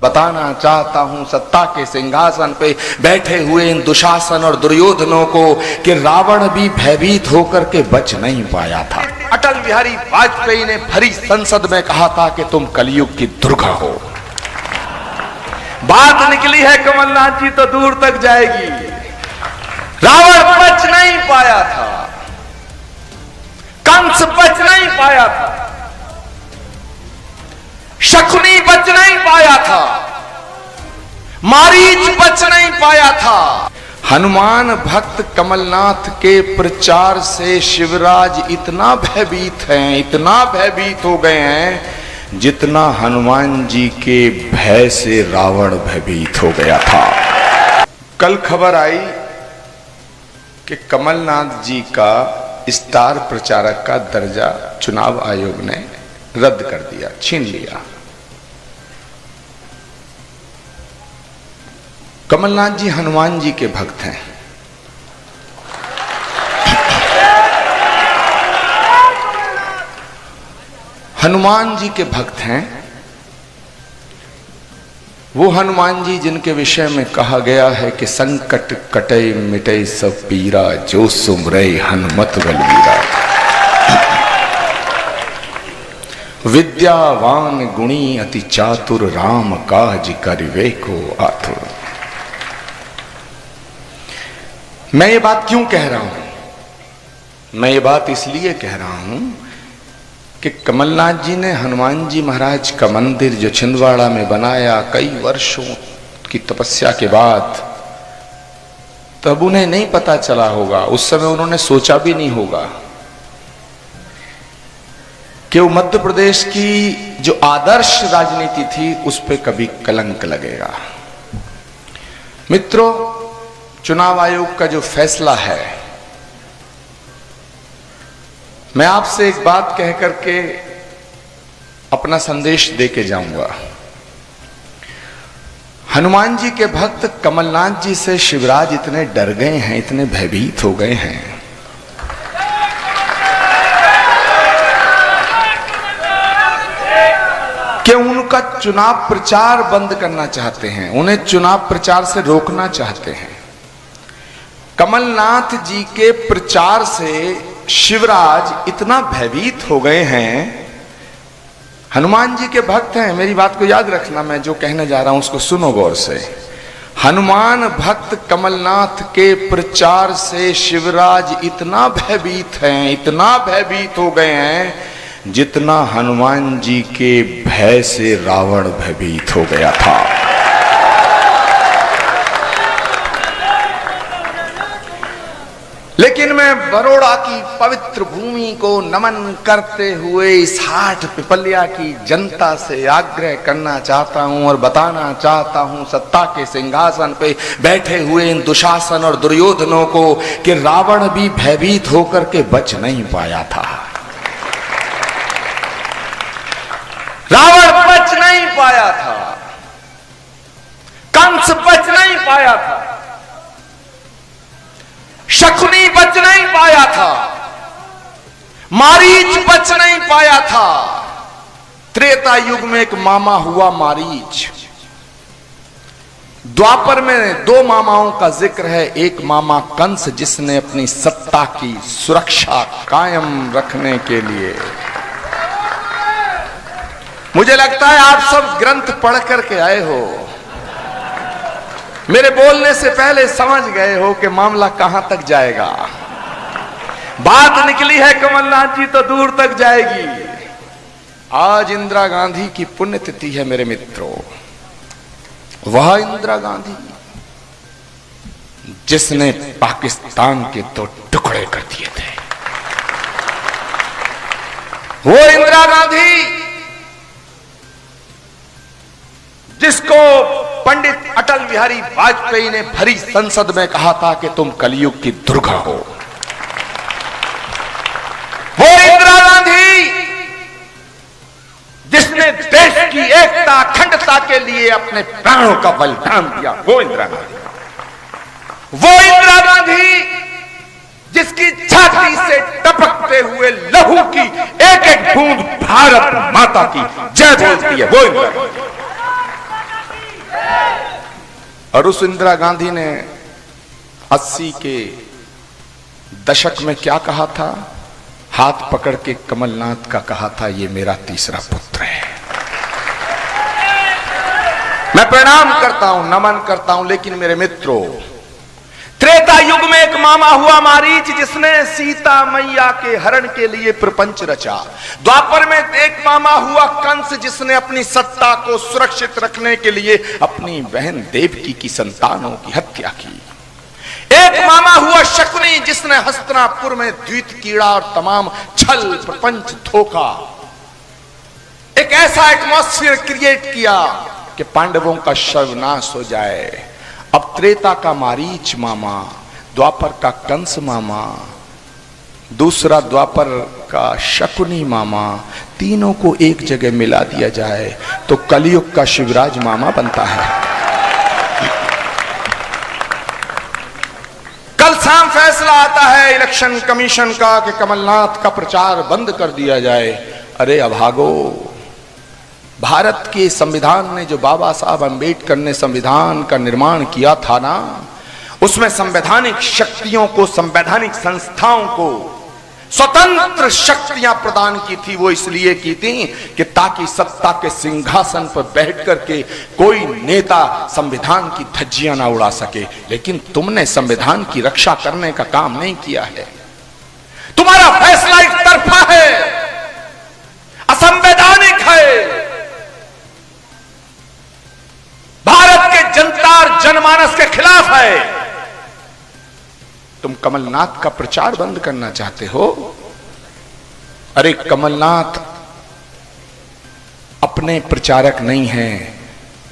बताना चाहता हूं सत्ता के सिंहासन पे बैठे हुए इन दुशासन और दुर्योधनों को कि रावण भी भयभीत होकर के बच नहीं पाया था। अटल बिहारी वाजपेयी ने भरी संसद में कहा था कि तुम कलयुग की दुर्गा हो। बात निकली है कमलनाथ जी तो दूर तक जाएगी। रावण बच नहीं पाया था, कंस बच नहीं पाया था, शकुनी बच नहीं पाया था, मारीच बच नहीं पाया था। हनुमान भक्त कमलनाथ के प्रचार से शिवराज इतना भयभीत हैं, इतना भयभीत हो गए हैं जितना हनुमान जी के भय से रावण भयभीत हो गया था। कल खबर आई कि कमलनाथ जी का स्टार प्रचारक का दर्जा चुनाव आयोग ने रद्द कर दिया, छीन लिया। कमलनाथ जी हनुमान जी के भक्त हैं। हनुमान जी के भक्त हैं वो हनुमान जी जिनके विषय में कहा गया है कि संकट कटे मिटे सब पीरा, जो सुमरे हनुमत बलवीरा। विद्यावान गुणी अति चातुर, राम काज करिवे को आतुर। मैं ये बात क्यों कह रहा हूं? मैं ये बात इसलिए कह रहा हूं कि कमलनाथ जी ने हनुमान जी महाराज का मंदिर जो छिंदवाड़ा में बनाया कई वर्षों की तपस्या के बाद, तब उन्हें नहीं पता चला होगा, उस समय उन्होंने सोचा भी नहीं होगा कि वो मध्य प्रदेश की जो आदर्श राजनीति थी उस पर कभी कलंक लगेगा। मित्रों, चुनाव आयोग का जो फैसला है, मैं आपसे एक बात कह करके अपना संदेश दे के जाऊंगा। हनुमान जी के भक्त कमलनाथ जी से शिवराज इतने डर गए हैं, इतने भयभीत हो गए हैं कि उनका चुनाव प्रचार बंद करना चाहते हैं, उन्हें चुनाव प्रचार से रोकना चाहते हैं। कमलनाथ जी के प्रचार से शिवराज इतना भयभीत हो गए हैं। हनुमान जी के भक्त हैं, मेरी बात को याद रखना, मैं जो कहने जा रहा हूं उसको सुनो गौर से। हनुमान भक्त कमलनाथ के प्रचार से शिवराज इतना भयभीत हैं, इतना भयभीत हो गए हैं जितना हनुमान जी के भय से रावण भयभीत हो गया था। लेकिन मैं बरोड़ा की पवित्र भूमि को नमन करते हुए इस हाट पिपलिया की जनता से आग्रह करना चाहता हूं और बताना चाहता हूं सत्ता के सिंहासन पे बैठे हुए इन दुशासन और दुर्योधनों को कि रावण भी भयभीत होकर के बच नहीं पाया था। रावण बच नहीं पाया था, कंस बच नहीं पाया था, शकुनी बच नहीं पाया था, मारीच बच नहीं पाया था। त्रेता युग में एक मामा हुआ मारीच। द्वापर में दो मामाओं का जिक्र है। एक मामा कंस जिसने अपनी सत्ता की सुरक्षा कायम रखने के लिए, मुझे लगता है आप सब ग्रंथ पढ़ करके आए हो, मेरे बोलने से पहले समझ गए हो कि मामला कहां तक जाएगा। बात निकली है कमलनाथ जी तो दूर तक जाएगी। आज इंदिरा गांधी की पुण्यतिथि है मेरे मित्रों। वह इंदिरा गांधी जिसने पाकिस्तान के दो टुकड़े कर दिए थे, वो इंदिरा गांधी जिसको पंडित अटल बिहारी वाजपेयी ने भरी संसद में कहा था कि तुम कलयुग की दुर्गा हो, वो इंदिरा गांधी जिसने देश की एकता अखंडता के लिए अपने प्राणों का बलिदान दिया, वो इंदिरा गांधी, वो इंदिरा गांधी जिसकी छाती से टपकते हुए लहू की एक एक बूंद भारत माता की जय बोलती है, वो इंदिरा गांधी। और उस इंदिरा गांधी ने 80 के दशक में क्या कहा था? हाथ पकड़ के कमलनाथ का कहा था, ये मेरा तीसरा पुत्र है। मैं प्रणाम करता हूं, नमन करता हूं, लेकिन मेरे मित्रों, त्रेता युग में एक मामा हुआ मारीच, जिसने सीता मैया के हरण के लिए प्रपंच रचा। द्वापर में एक मामा हुआ कंस, जिसने अपनी सत्ता को सुरक्षित रखने के लिए अपनी बहन देवकी की संतानों की हत्या की। एक मामा हुआ शकुनी, जिसने हस्तिनापुर में द्वित कीड़ा और तमाम छल प्रपंच धोखा एक ऐसा एटमॉस्फेयर क्रिएट किया कि पांडवों का सर्वनाश हो जाए। अब त्रेता का मारीच मामा, द्वापर का कंस मामा, दूसरा द्वापर का शकुनी मामा, तीनों को एक जगह मिला दिया जाए तो कलयुग का शिवराज मामा बनता है। कल शाम फैसला आता है इलेक्शन कमीशन का कि कमलनाथ का प्रचार बंद कर दिया जाए। अरे अभागो, भारत के संविधान ने जो बाबा साहब अंबेडकर ने संविधान का निर्माण किया था ना, उसमें संवैधानिक शक्तियों को, संवैधानिक संस्थाओं को स्वतंत्र शक्तियां प्रदान की थी। वो इसलिए की थी कि ताकि सत्ता के सिंहासन पर बैठ करके कोई नेता संविधान की धज्जियां ना उड़ा सके। लेकिन तुमने संविधान की रक्षा करने का काम नहीं किया है। तुम्हारा फैसला एक तरफा है, असंवैधानिक है। भारत के जनता और जनमानस के खिलाफ है। तुम कमलनाथ का प्रचार बंद करना चाहते हो? अरे कमलनाथ अपने प्रचारक नहीं हैं,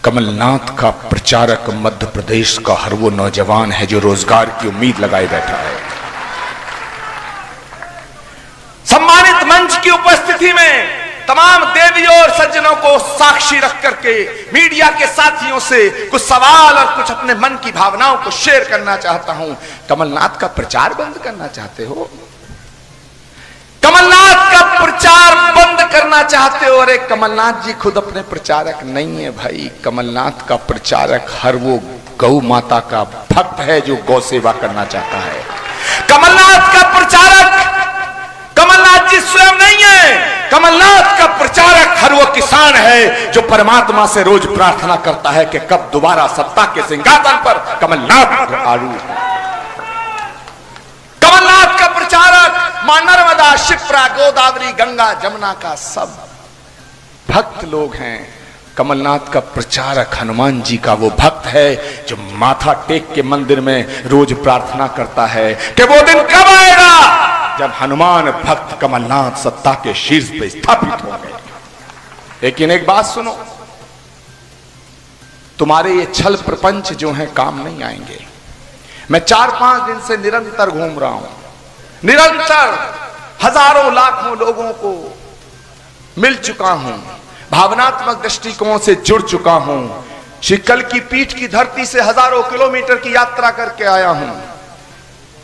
कमलनाथ का प्रचारक मध्य प्रदेश का हर वो नौजवान है जो रोजगार की उम्मीद लगाए बैठा है। सम्मानित मंच की उपस्थिति में तमाम देवियों और सज्जनों को साक्षी रख करके मीडिया के साथियों से कुछ सवाल और कुछ अपने मन की भावनाओं को शेयर करना चाहता हूं। कमलनाथ का प्रचार बंद करना चाहते हो? कमलनाथ का प्रचार बंद करना चाहते हो? अरे कमलनाथ जी खुद अपने प्रचारक नहीं है भाई। कमलनाथ का प्रचारक हर वो गौ माता का भक्त है जो गौ सेवा करना चाहता है। कमलनाथ का प्रचारक कमलनाथ जी स्वयं नहीं है। कमलनाथ का प्रचारक हर वो किसान है जो परमात्मा से रोज प्रार्थना करता है कि कब दोबारा सत्ता के सिंहासन पर कमलनाथ आरूढ़ हो। कमलनाथ का प्रचारक मां नर्मदा, शिप्रा, गोदावरी, गंगा, जमुना का सब भक्त लोग हैं। कमलनाथ का प्रचारक हनुमान जी का वो भक्त है जो माथा टेक के मंदिर में रोज प्रार्थना करता है कि वो दिन कब आएगा जब हनुमान भक्त कमलनाथ सत्ता के शीर्ष पे स्थापित होंगे। लेकिन एक बात सुनो, तुम्हारे ये छल प्रपंच जो हैं काम नहीं आएंगे। मैं 4-5 दिन से निरंतर घूम रहा हूं, निरंतर हजारों लाखों लोगों को मिल चुका हूं, भावनात्मक दृष्टिकोण से जुड़ चुका हूं। श्री कल की पीठ की धरती से हजारों किलोमीटर की यात्रा करके आया हूं।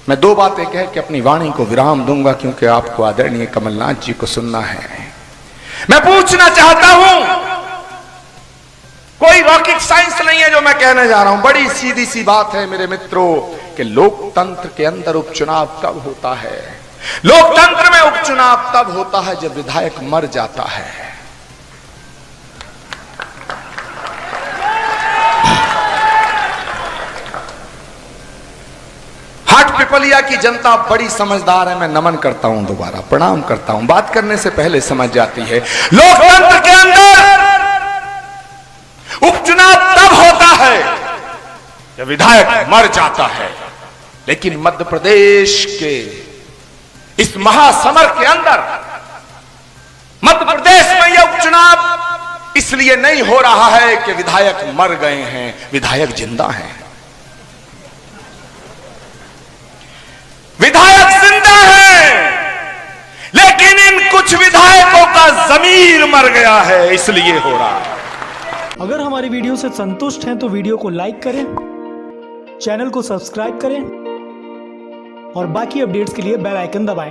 मैं 2 बातें कह के अपनी वाणी को विराम दूंगा, क्योंकि आपको आदरणीय कमलनाथ जी को सुनना है। मैं पूछना चाहता हूं, कोई रॉकेट साइंस नहीं है जो मैं कहने जा रहा हूं, बड़ी सीधी सी बात है मेरे मित्रों कि लोकतंत्र के अंदर उपचुनाव कब होता है? लोकतंत्र में उपचुनाव तब होता है जब विधायक मर जाता है। पिपलिया की जनता बड़ी समझदार है। मैं नमन करता हूं, दोबारा प्रणाम करता हूं। बात करने से पहले समझ जाती है। लोकतंत्र के अंदर उपचुनाव तब होता है जब विधायक मर जाता है। लेकिन मध्य प्रदेश के इस महासमर के अंदर मध्य प्रदेश में यह उपचुनाव इसलिए नहीं हो रहा है कि विधायक मर गए हैं, विधायक जिंदा हैं। विधायक जिंदा है, लेकिन इन कुछ विधायकों का जमीर मर गया है, इसलिए हो रहा है। अगर हमारी वीडियो से संतुष्ट हैं तो वीडियो को लाइक करें, चैनल को सब्सक्राइब करें और बाकी अपडेट्स के लिए बेल आइकन दबाएं।